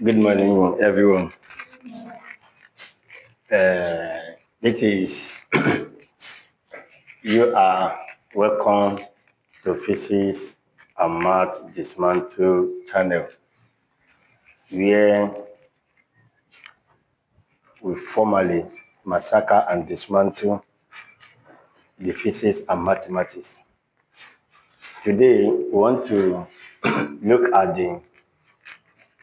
Good morning, everyone. This is you are welcome to Physics and Math Dismantle channel, where we formally massacre and dismantle the physics and mathematics. Today, we want to look at the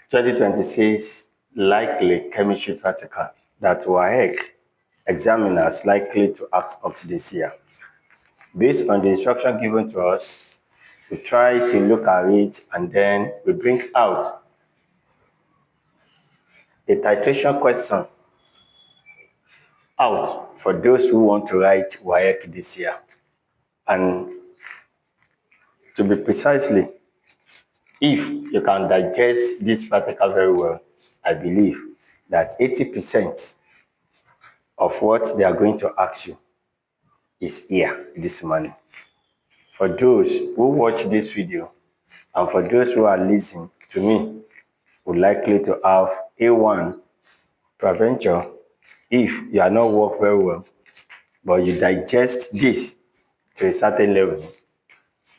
2026 likely chemistry practical that waec examiners likely to act up this year. Based on the instruction given to us, we try to look at it and then we bring out a titration question out for those who want to write waec this year. And to be precisely, if you can digest this practical very well, I believe that 80% of what they are going to ask you is here this morning. For those who watch this video and for those who are listening to me, would likely to have A1 prevention if you are not work very well, but you digest this to a certain level,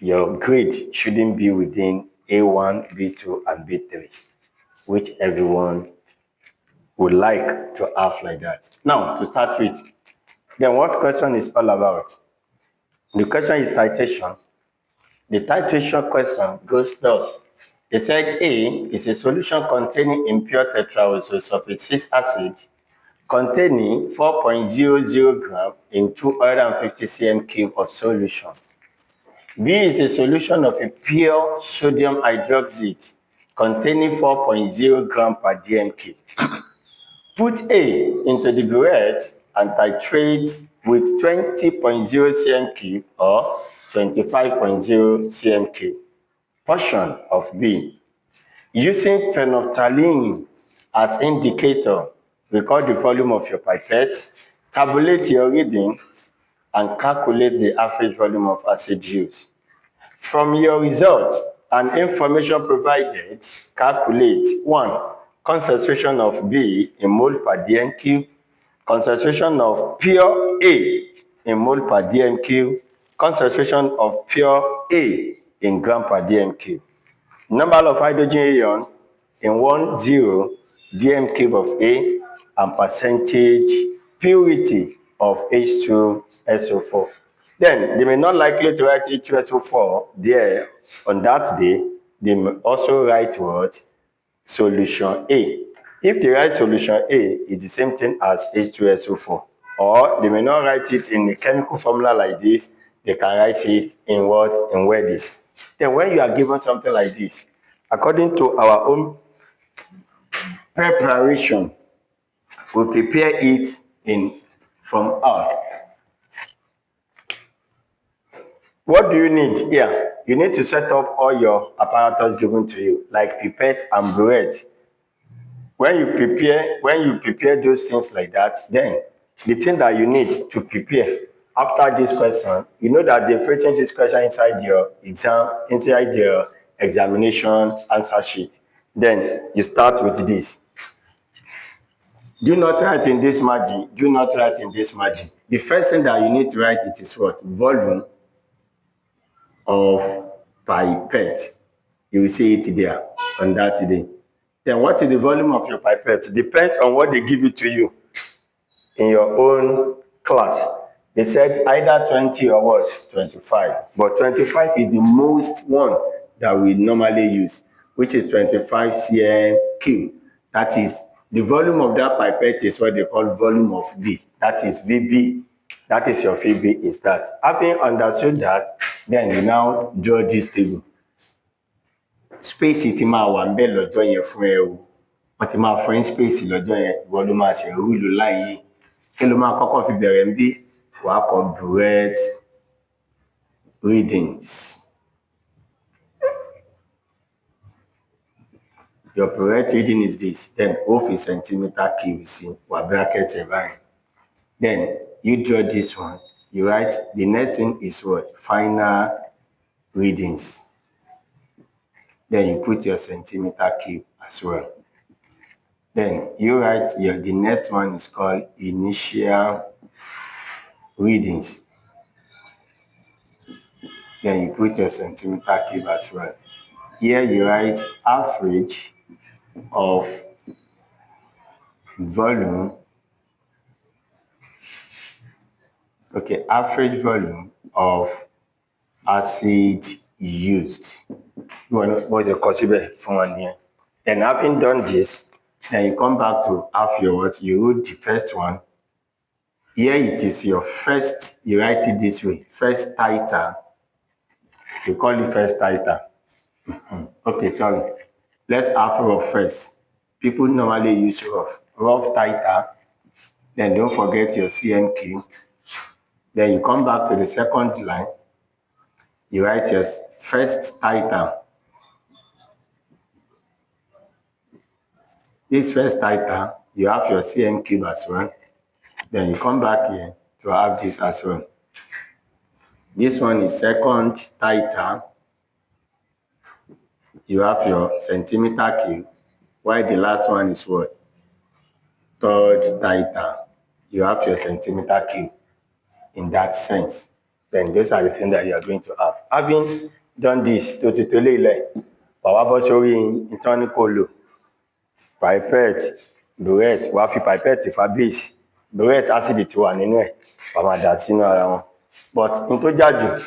your grade shouldn't be within A1, B2, and B3, which everyone would like to have like that. Now, to start with, then what question is all about? The question is titration. The titration question goes thus. They said A is a solution containing impure tetraoxosulfate 6 acid containing 4.00 gram in 250 cm cube of solution. B is a solution of a pure sodium hydroxide containing 4.0 gram per dm cube. Put A into the burette and titrate with 20.0 cm cube or 25.0 cm cube. Portion of B. Using phenolphthalein as indicator, record the volume of your pipette, tabulate your reading, and calculate the average volume of acid used. From your results and information provided, calculate 1. Concentration of B in mole per dm cube, concentration of pure A in mole per dm cube, concentration of pure A in gram per dm cube. Number of hydrogen ion in 10 dm cube of A and percentage purity of H2SO4. Then they may not likely to write H2SO4 there on that day. They may also write what? Solution A. If they write solution A, it's the same thing as H2SO4. Or they may not write it in a chemical formula like this. They can write it in what? In words. Then when you are given something like this, according to our own preparation, we prepare it from out. What do you need here? You need to set up all your apparatus given to you, like pipette and burette. When you prepare those things like that, then the thing that you need to prepare after this question, you know that they've written this question inside your examination answer sheet. Then you start with this. Do not write in this margin. Do not write in this margin. The first thing that you need to write it is what? Volume of pipette. You will see it there on that day. Then what is the volume of your pipette? Depends on what they give it to you in your own class. They said either 20 or what? 25. But 25 is the most one that we normally use, which is 25 cm cube. That is, the volume of that pipette is what they call volume of B. That is VB. That is your VB is that. Having understood that, then you now draw this table. Space ti máa wà ń bẹ̀ lọ́jọ́ yẹn fún ẹ o. Wọ́n ti máa fún ẹ space lọ́jọ́ yẹn, ìwọ ló máa ṣe rúlù láyé. Kí ló máa kọ́kọ́ fi bẹ̀rẹ̀ ń bí? Wàá kọ burette readings. Your burette reading is this. Then ó fi centimeter cube sí, wà bracket ẹ̀ báyìí. Then you draw this one. You write, the next thing is what? Final readings. Then you put your centimeter cube as well. Then you write the next one is called initial readings. Then you put your centimeter cube as well. Here you write average of volume. Okay, average volume of acid used. What's the possible for 1 year? Then having done this, then you come back to have your what? You wrote the first one. Here it is your first, you write it this way, first titre. You call it first titre. Okay, sorry. Let's have rough first. People normally use rough. Rough titre. Then don't forget your CMQ. Then you come back to the second line. You write your first titre. This first titre, you have your CMQ as well. Then you come back here to have this as well. This one is second titre. You have your centimeter cube. While the last one is what? Third titre. You have your centimeter cube in that sense. Then those are the things that you are going to have. Having done this, to lay like, power showing internal color, pipette, burette, wàá fi pipette fa base, burette acid ti wà nínú ẹ̀, wàá máa dà sínú ara wọn. But n tó jájú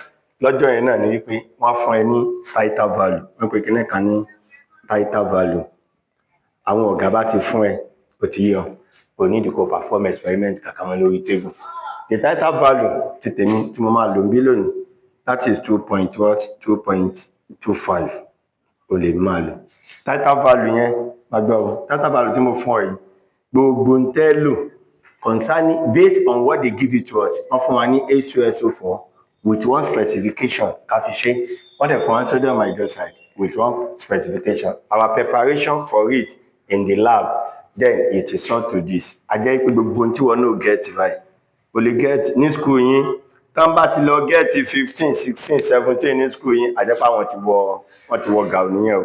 lọ́jọ́ yẹn náà ni wípé wọ́n fún ẹ ní titre value, wọ́n pe kíní kan ní titre value. Àwọn ọ̀gá bá ti fún ẹ, ó ti yọ, kò ní ìdíkò perform experiment kankan mọ́ lórí table. The titre value ti tèmi tí mo máa lò ń bí lónìí, that is 2.25. O lè máa lò. Titre value yẹn, gbàgbọ́ titre value tí mo fún ọ yìí, gbogbo ń tẹ́ lò concerning based on what they give it to us. Wọ́n fún wa ní H2SO4 with one specification ká fi ṣe. Wọ́n dẹ̀ fún wa sodium hydroxide with one specification. Our preparation for it in the lab, then it is sort to this. A jẹ́ pé gbogbo tí wọ́n náà get right. O lè get ní school yín, tán bá ti lọ get 15, 16, 17 ní school yín, a jẹ́ pé wọ́n ti wọ gàù nìyẹn o.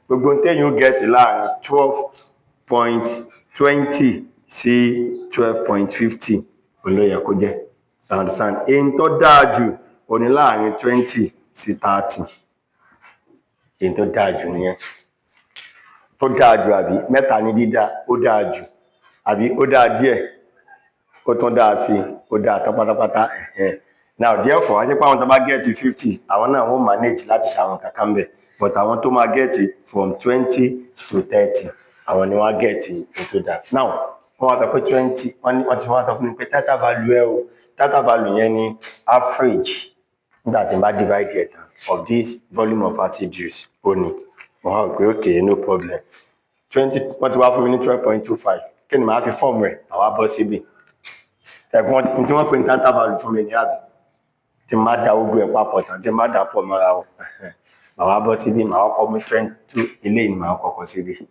Gbogbo tẹ́yìn ó get láàrin 12.20 sí 12.50 òun ló yẹ kó jẹ́. Understand? Èyí tó dáa jù ó ní láàrin 20 sí 30. Èyí tó dáa jù nìyẹn. Tó dáa jù àbí mẹ́ta ní dídá ó dáa jù àbí ó dáa díẹ̀ ó tún dáa sí ó dáa tán pátápátá. Now therefore a jẹ́ pé àwọn tó bá get 50 àwọn náà wọ́n manage láti ṣàwọn kankan bẹ̀, but àwọn tó máa get from 20 to 30 àwọn ni wọ́n get ètò dáa. Now wọ́n wá sọ pé 20 wọ́n ti wá sọ fún mi pé titre value ẹ o, titre value yẹn ni average nígbà tí n bá divide it of this volume of acid juice ó ní. Wọ́n á pé okay, no problem. 20 wọ́n ti wá fún mi ní 12.25 kí ni màá fi fọ́ọ̀mù rẹ̀ àwa bọ́ síbí. Ẹ̀gbọ́n tí wọ́n pè ní titre value fún mi ní àbí tí máa da ogun ẹ̀ papọ̀ tán tí máa dà pọ̀ mọ́ra wọn. Màá bọ́ síbí, màá kọ́ mú 22 eléyìí ni màá kọ́kọ́ síbí.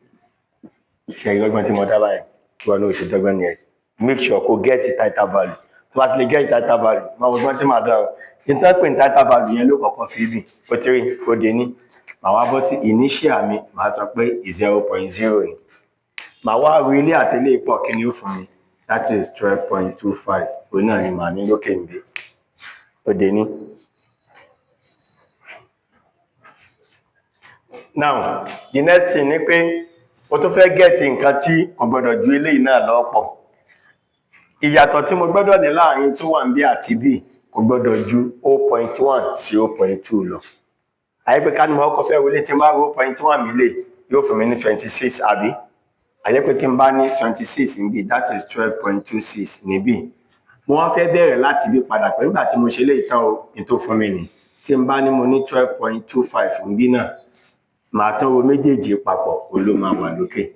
Ṣé ìrọ́gbọ́n tí mo dábàá yẹn kí wọ́n ní oṣù dọ́gbọ́n ni ẹ̀. Make sure kó get titre value. Tó bá ti lè get titre value, máa wọ́n gbọ́n tí màá dá o. Ìtàn pè ní titre value yẹn ló kọ́kọ́ fi bì. Ó ti rí ó dé ní. Màá wá bọ́ sí initial mi, màá sọ pé 0.0 ni. Màá wá rí ilé àtẹlé pọ̀ kí ni ó fún mi. That is 12.25. Òun náà ni màá ní lókè ń bí. Ó dé ní. Now, the next thing ni pé o tó fẹ́ get nǹkan tí kò gbọdọ̀ ju eléyìí náà lọ́pọ̀. Ìyàtọ̀ tí mo gbọ́dọ̀ ní láàrin tó wà ń bí àti bí kò gbọdọ̀ ju 0.1 sí 0.2 lọ. Àyẹ́ pé ká ní mo kọ́kọ́ fẹ́ wọlé tí n bá ro 0.1 mi lè yóò fún mi ní 26 àbí. Àyẹ́ pé tí n bá ní 26 níbí, that is 12.26 níbí. Mo wá fẹ́ bẹ̀rẹ̀ láti bí padà pẹ̀lú ìgbà tí mo ṣe lè tán o ní tó fún mi ní. Tí n bá ní mo ní 12.25 níbí náà, màá tán ro méjèèjì papọ̀ ó ló máa wà lókè.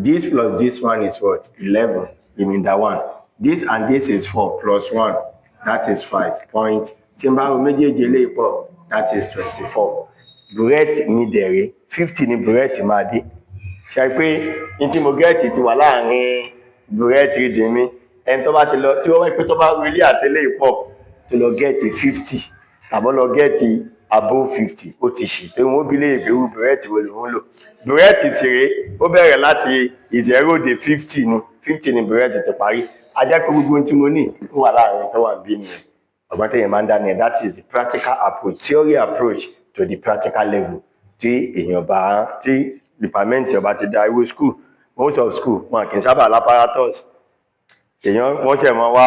This plus this one is what? 11. Remainder 1. This and this is 4 plus 1. That is 5. Point. Tí n bá ro méjèèjì lè pọ̀, that is 24. Burette mi dẹ̀rẹ̀ 50 ni burette máa dé. Ṣe pé ní tí mo get ti wà láàrin burette reading mi. Ẹni tó bá ti lọ tí wọ́n wáyé pé tó bá rí ilé àtẹ́lẹ̀ pọ̀ tó lọ get 50 tàbí lọ get above 50 ó ti ṣì tó wọ́n bí lè ìbẹ̀rù burette wo lòun lò. Burette ti rèé ó bẹ̀rẹ̀ láti 0 dé 50 ni 50 ni burette ti parí. A jẹ́ pé gbogbo ohun tí mo ní ó wà láàrin tó wà ń bí nìyẹn. Ọ̀gbọ́n tẹ̀yìn máa ń dá nìyẹn, that is the practical approach, theory approach to the practical level. Tí èèyàn bá tí department ọba ti da irú school, most of school wọn kì í sábà l'apparatus. Èèyàn wọ́n ṣẹ̀ mọ́ wá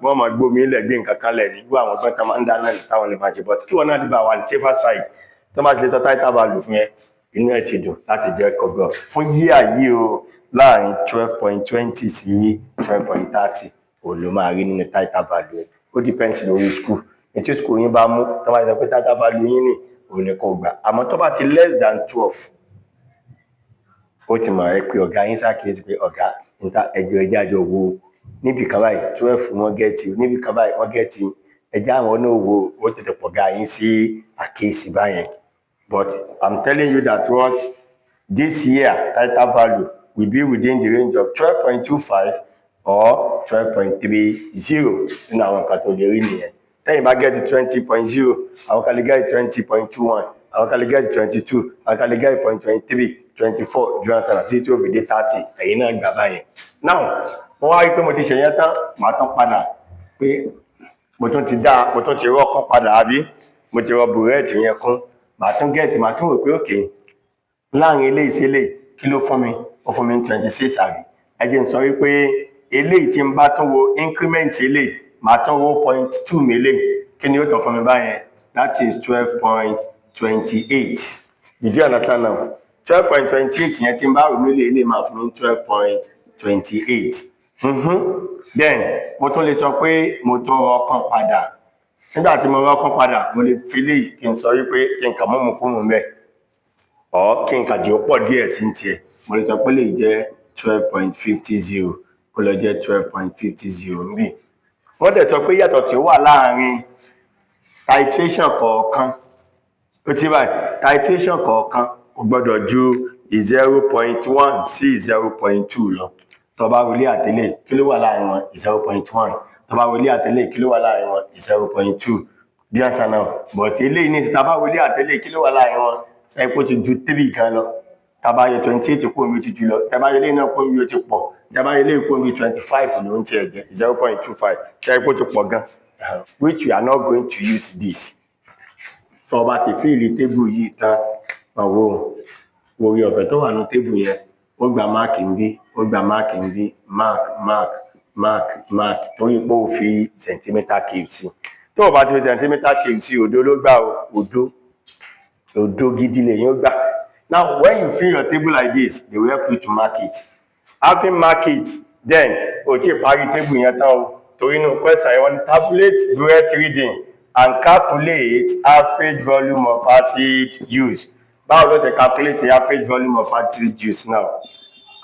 wọ́n mọ̀ gbómi ilẹ̀ gbé nǹkan kan lẹ̀ nígbà àwọn ọgbọ́n tán máa ń dá náà táwọn lè máa ṣe, but kí wọ́n náà dìbò àwọn safer side tó máa ti lè sọ title value fún yẹn inú ẹ̀ ti dùn láti jẹ́ kọ́gbọ́ fún yíyà yìí o láàrin 12.20 sí 12.30 òun ló máa rí nínú title value ẹ̀. Ó depends lórí school. Ètí school yín bá mú tó máa sọ pé title value yín ní òun ni kò gbà, àmọ́ tó bá ti less than 12 ó ti mọ̀ ẹ́ pé ọ̀gá yín ṣàkíyèsí pé ọ̀gá ẹjọ́ ẹjẹ́ àjọ wo níbi kan báyìí 12 wọ́n gẹ́ẹ̀tì níbi kan báyìí wọ́n gẹ́ẹ̀tì ẹjẹ́ àwọn náà wo ó tètè pọ̀ ọ̀gá yín sí àkíyèsí báyẹn. But I'm telling you that what this year title value will be within the range of 12.25 or 12.30 nínú àwọn nǹkan tó lè rí nìyẹn. Tẹ́yìn bá gẹ́ẹ̀tì 20.0 àwọn kan lè gẹ́ẹ̀tì 20.21 àwọn kan lè gẹ́ẹ̀tì 22 àwọn kan lè gẹ́ẹ̀tì 0.23 24 ju àtàrà tí ó fi dé 30 ẹ̀yìn náà gbà báyẹn. Now wọ́n wá rí pé mo ti ṣèyẹn tán màá tán padà pé mo tún ti rọ́ọ̀kan padà àbí mo ti rọ burette yẹn kún, màá tún gẹ́ẹ̀tì màá tún rò pé òkè láàrin eléyìí sí eléyìí kí ló fún mi ó fún mi 26 àbí ẹ jẹ́ n sọ wípé eléyìí tí n bá tún wo increment eléyìí màá tún wo 0.2 mi eléyìí kí ni ó tàn fún mi báyẹn, that is 12.28. Did you understand now? 12.28 yẹn tí n bá rò mí lè máa fún mi 12.28. Then mo tún lè sọ pé mo tún rọ́ọ̀kan padà. Nígbà tí mo rọ́ọ̀kan padà mo lè fi lè kí n sọ wípé kí n kà mọ́ mu kúrò mẹ́ ọ̀ kí n kà jẹ́ ó pọ̀ díẹ̀ sí tiẹ̀ mo lè sọ pé lè jẹ́ 12.50 kó lọ jẹ́ 12.50 níbí. Wọ́n dẹ̀ sọ pé yàtọ̀ tí ó wà láàrin titration kọ̀ọ̀kan ó ti báyìí titration kọ̀ọ̀kan kò gbọ́dọ̀ ju 0.1 sí 0.2 lọ. Tó bá wọlé àtẹ̀lé kí ló wà láàrin wọn 0.1 tó bá wọlé àtẹ̀lé kí ló wà láàrin wọn 0.2 bí àṣà náà. But eléyìí ní tá bá wọlé àtẹ̀lé kí ló wà láàrin wọn ṣe é pé ó ti ju 3 gan lọ. Tá bá yọ 28 kó mi ti jù lọ, tá bá yọ eléyìí náà kó mi ó ti pọ̀, tá bá yọ eléyìí kó mi 25 ló ń tiẹ̀ jẹ́ 0.25 ṣe é pé ó ti pọ̀ gan, which we are not going to use this. Tó bá ti fíìlì tébù yìí tán àwọn orí ọ̀fẹ́ tó wà ní tébù yẹn ó gba máàkì ń bí ó gba máàkì ń bí mark torí pé ó fi centimeter cube sí. Tó o bá ti fi centimeter cube sí òdo ló gbà òdo gidi lèyìn ó gbà. Now when you fill your table like this they will help you to mark it. Having mark it then o ti parí tébù yẹn tán o torí inú question yẹn wọ́n tabulate burette reading and calculate average volume of acid used. Báwo ló ṣe calculate the average volume of acid used now?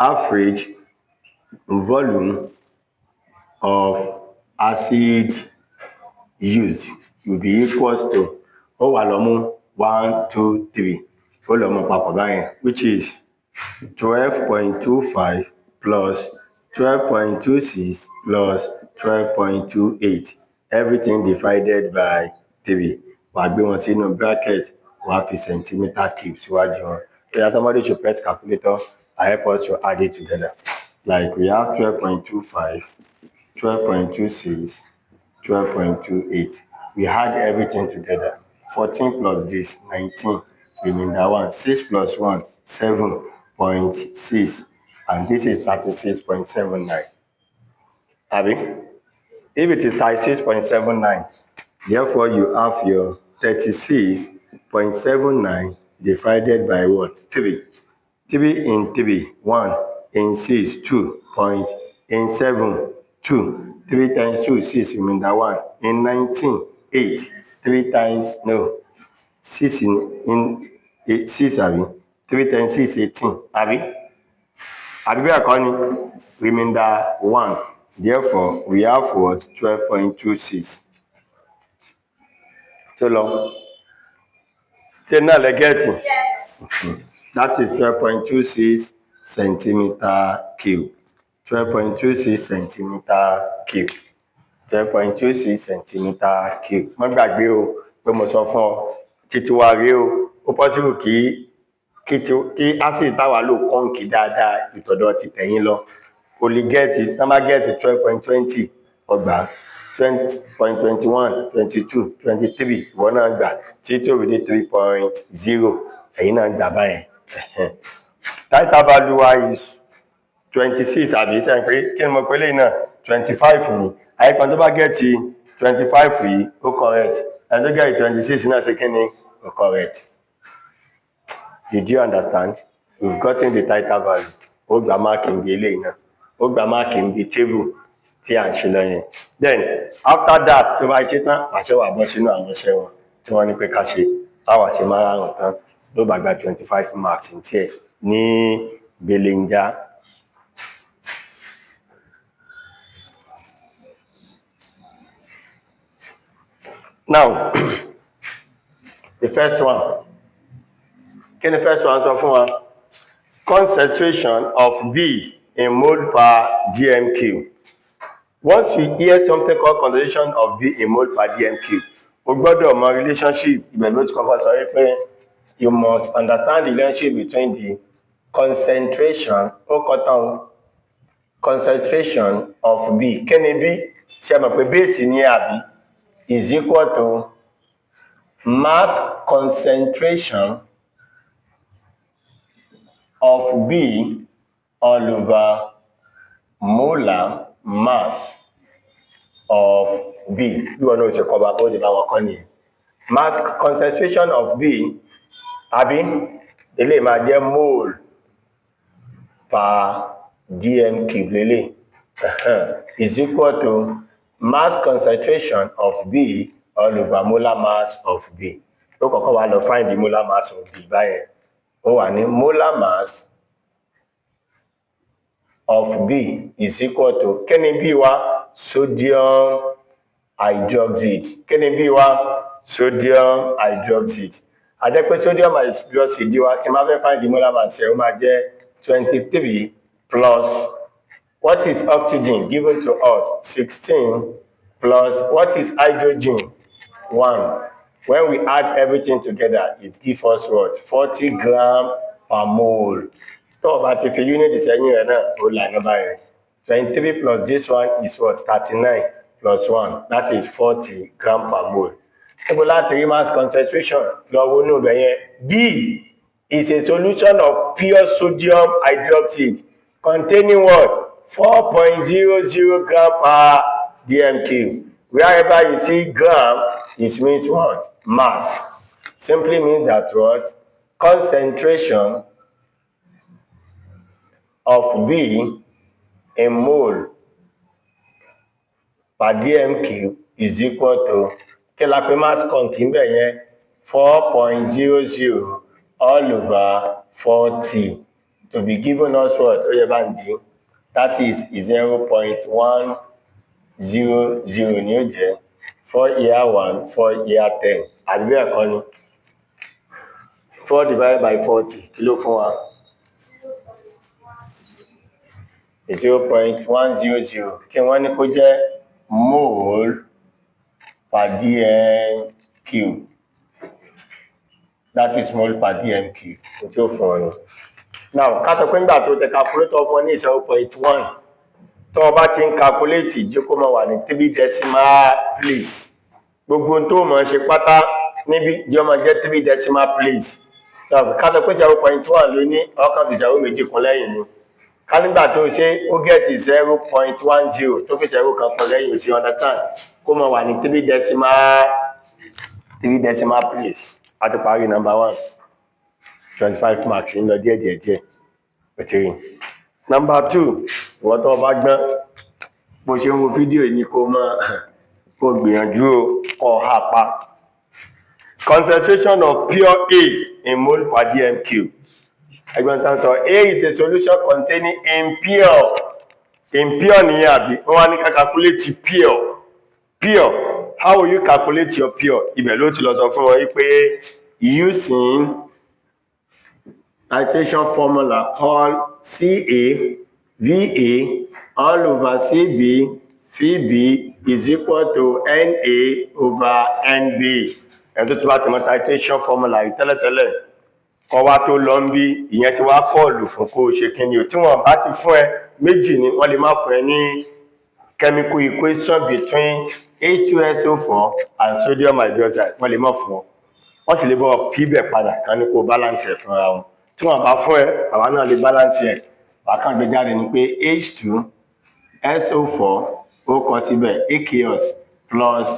Average volume of acid used will be equals to ó wà lọ́mú 1 2 3 ó lọ́mú papọ̀ báyẹn which is 12.25 plus 12.26 plus 12.28 everything divided by 3. Wàá gbé wọn sínú bracket wàá fi centimeter cube síwájú wọn. Somebody should press calculator and help us to add it together. Like we have 12.25, 12.26, 12.28. We add everything together. 14 plus this, 19. Remainder 1. 6 plus 1, 7.6. And this is 36.79. Abi? If it is 36.79, therefore you have your 36.79 divided by what? 3. 3 in 3, 1. In 6, 2. Point. In 7, 2. 3 times 2, 6. Remainder 1. In 19, 8. 3 times, no. 6 in 8, 6, Abi. 3 times 6, 18. Abi? Abi, remainder 1. Therefore, we have what? 12.26. So long. Now let's get it. Yes. That is 12.26 centimeter cube. 12.26 centimeter cube. 12.26 centimeter cube. Mo gbàgbé o pé mo sọ fún ọ títí wà rí ó possible kí acid táwà lò kọ́ǹkì dáadáa ìtọ̀dọ̀ ti tẹ̀yìn lọ o lè gẹ́ẹ̀tì tán bá gẹ́ẹ̀tì 12.20 ọgbà 20.21 22 23 ìwọ náà gbà tí tó rí dé 3.0 ẹ̀yìn náà gbà báyẹn title value wa is 26 àbí tẹ́ pé kí ni mo pè lẹ́yìn náà 25 ni àyíkan tó bá gẹ́ẹ̀tì 25 yìí ó correct ẹni tó gẹ́ẹ̀tì 26 náà ti kí ni ó correct. Did you understand? We've gotten the title value. Ó gba máàkì ń bí eléyìí náà. Ó gba máàkì ń bí table tí à ń ṣe lọ yẹn. Then after that tó bá ṣe tán àṣẹ wà bọ́ sínú àwọn iṣẹ́ wọn tí wọ́n ní pé ká ṣe táwa ṣe márùn-ún tán ló bá gba 25 marks ní tiẹ̀ ní belenja. Now the first one. Kí ni first one sọ fún wa? Concentration of B in mole per dm³. Once you hear something called concentration of B in mole per dm³, o gbọ́dọ̀ mọ relationship ìbẹ̀lú tí kọ́kọ́ sọ wípé you must understand the relationship between the concentration concentration of B. Kí ni B? Ṣé mọ̀ pé base ní àbí is equal to mass concentration of B all over molar mass of B. You want to know about the mass concentration of B, àbí ele máa jẹ́ mole per dm³ lele is equal to mass concentration of B all over molar mass of B. Ó kọ́kọ́ wá lọ find the molar mass of B báyẹn. Ó wà ní molar mass of B is equal to kí ni B wá? Sodium hydroxide. Kí ni B wá? Sodium hydroxide. A jẹ́ pé sodium hydroxide wá tí máa fẹ́ find the molar mass ẹ̀ ó máa jẹ́ 23 plus what is oxygen given to us? 16 plus what is hydrogen? 1. When we add everything together, it gives us what? 40 gram per mole. So, but if you unit is any other, 23 plus this one is what? 39 plus 1. That is 40 gram per mole. Ebola mass concentration. B is a solution of pure sodium hydroxide containing what? 4.00 gram per dm³. Wherever you see gram, it means what? Mass. Simply means that what? Concentration of B in mole per dm³ is equal to mass content 4.00 all over 40 to be given us what? That is 0.100 ní ó jẹ́ for year 1 for year 10 àbí ẹ̀kọ́ ni 4 divided by 40 kí ló fún wa 0.100 kí wọ́n ní kó jẹ́ mole per dm³. That is mole per dm³. Tí ó fún ọ ni. Now ká sọ pé nígbà tó tẹ calculator fún ní 0.1 tó bá ti ń calculate jẹ́ kó máa wà ní 3 decimal place. Gbogbo tó mọ̀ ṣe pátá níbi jẹ́ máa jẹ́ 3 decimal place. Ká sọ pé 0.1 ló ní ọkàn fi ìṣàwó méjì kún lẹ́yìn ni. Ká nígbà tó ṣe ó gẹ́ẹ̀tì 0.10 tó fi ìṣàwó kan kún lẹ́yìn òsì understand kó máa wà ní 3 decimal place. A ti parí number 1. 25 marks ń lọ díẹ̀díẹ̀. Pẹ̀tẹ́rì. Number 2, ìwọ́n tó bá gbọ́n bó ṣe ń wo fídíò ní kó gbìyànjú kó há pa. Concentration of pure A in mole per dm³. Ẹgbẹ́ tán sọ A is a solution containing impure ní àbí wọ́n wá ní ká calculate pure. How will you calculate your pure? Ibẹ̀ ló ti lọ sọ fún wọn wípé using titration formula called CaVa all over Cb Pb is equal to Na over Nb. ẹni tó ti bá ti mọ titration formula yìí tẹ́lẹ̀tẹ́lẹ̀ kọ́ wá tó lọ ń bí ìyẹn ti wá kọ́ọ̀lù fún kó o ṣe kí ni o tí wọ́n bá ti fún ẹ méjì ni wọ́n lè má fún ẹ ní chemical equation between H2SO4 and sodium hydroxide wọ́n lè má fún ọ wọ́n sì lè bọ́ fíbẹ̀ padà kan ní kó balance ẹ̀ fúnra wọn tí wọ́n bá fún ẹ àwa náà lè balance ẹ̀ wákàn gbé jáde ni pé H2SO4 ó kọ síbẹ̀ aqueous plus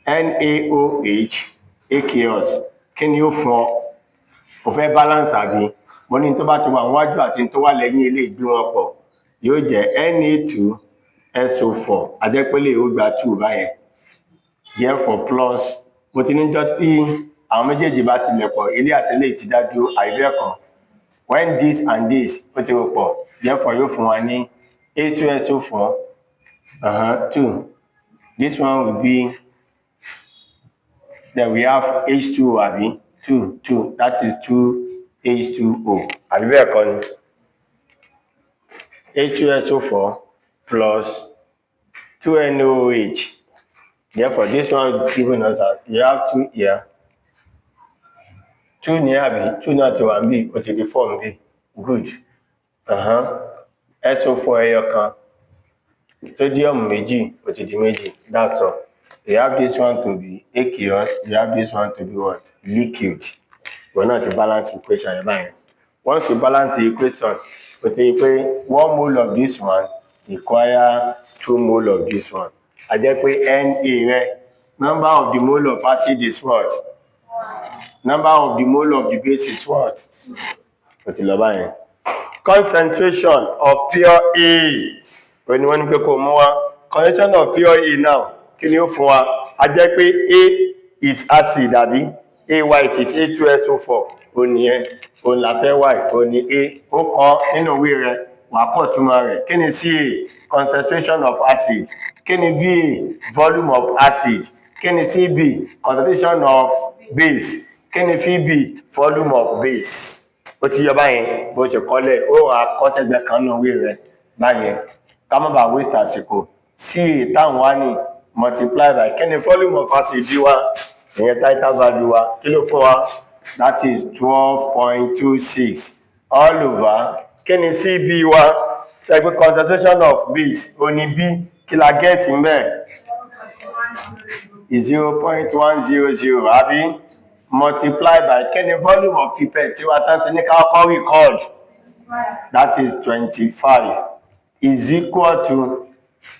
NaOH aqueous kí ni ó fún ọ kò fẹ́ balance àbí mo ní tó bá ti wà níwájú àti tó wà lẹ́yìn ilé ìgbé wọn pọ̀ yóò jẹ́ Na2SO4 adẹ́pẹ́lẹ̀ ó gba 2 báyẹn therefore plus mo ti níjọ́ tí àwọn méjèèjì bá ti lẹ̀ pọ̀ ilé àtẹ́lẹ̀ ti dájú àìbẹ́ẹ̀kọ́ when this and this ó ti rò pọ̀ therefore yóò fún wa ní H2SO4 2 this one will be then we have H2O àbí 2 that is 2H2O àbí bẹ́ẹ̀ kọ́ ni H2SO4 plus 2NaOH therefore this one is given us as you have 2 here 2 ní àbí 2 náà ti wà níbí ó ti di form bí good SO4 ẹyọ kan sodium méjì ó ti di méjì that's all. You have this one to be aqueous, you have this one to be what? Liquid. We're not to balance equation yẹn báyẹn. Once you balance the equation, o ti rí pé 1 mole of this one require 2 mole of this one. A jẹ́ pé Na rẹ, number of the mole of acid is what? Number of the mole of the base is what? O ti lọ báyẹn. Concentration of pure A. When you want to go more, concentration of pure A now. Kí ni ó fún wa? A jẹ́ pé A is acid àbí A white is H2SO4. Ó ní ẹ, ó ń la fẹ́ white, ó ní A. Ó kọ nínú ìwé rẹ̀, wà pọ̀ túmọ̀ rẹ̀. Kí ni CA? Concentration of acid. Kí ni VA? Volume of acid. Kí ni CB? Concentration of base. Kí ni FB? Volume of base. Ó ti yọ báyẹn, bó ṣe kọ́lẹ̀, ó wà kọ́sẹ̀gbẹ̀ kan nínú ìwé rẹ̀ báyẹn. Ká má bàa waste àsìkò. CA táwọn wá ní multiply by kí ni volume of acid wa ìyẹn title value wa kí ló fún wa that is 12.26 all over kí ni CB wa ṣẹ́gbẹ́ concentration of base ó ní B kí la get ń bẹ̀ 0.100 àbí multiply by kí ni volume of pipette tí wa tán ti ní ká kọ́ record that is 25 is equal to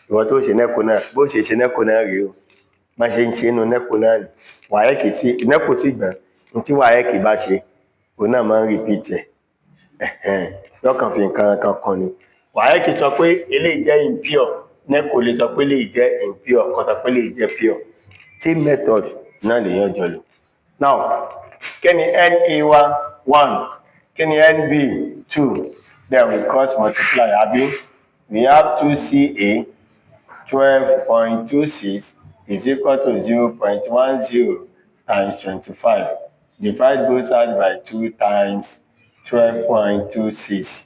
ìwọ tó ṣe nẹ́kò náà bó ṣe ṣe nẹ́kò náà rí o má ṣe ń ṣe inú nẹ́kò náà ni wàhẹ́kì tí nẹ́kò tí gbọ́n ní tí wàhẹ́kì bá ṣe òun náà máa ń repeat ẹ̀ lọ́kàn fi nǹkan kan kan ni wàhẹ́kì sọ pé eléyìí jẹ́ impure nẹ́kò lè sọ pé eléyìí jẹ́ impure kan sọ pé eléyìí jẹ́ pure tí method náà lè yànjọ lò now kí ni Na wa 1 kí ni Nb 2 then we cross multiply àbí we have 2Ca 12.26 is equal to 0.10 times 25. Divide both sides by 2 times 12.26.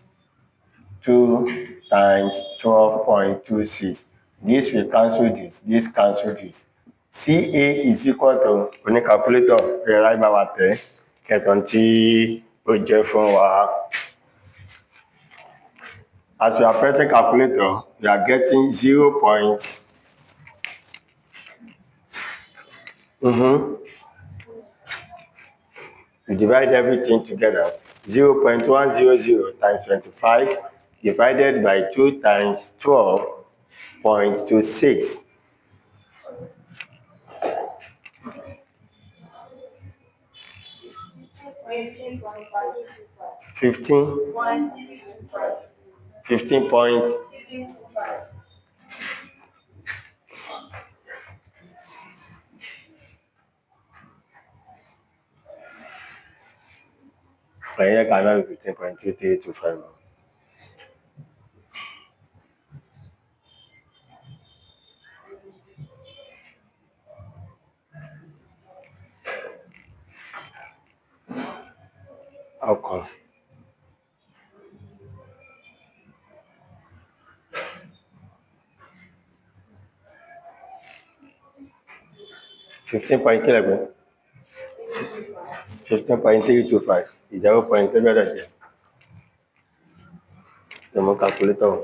2 times 12.26. This will cancel this cancel this. Ca is equal to, oní calculator, ẹ̀rọ ìbáwá tẹ̀, kẹtàn tí ó jẹ́ fún wa. As we are pressing calculator, we are getting 0. We divide everything together. 0.100 times 25 divided by 2 times 12.26. Fifteen point. I can have 15.3325. How come? $15.11. 15.325 0.3 the calculator.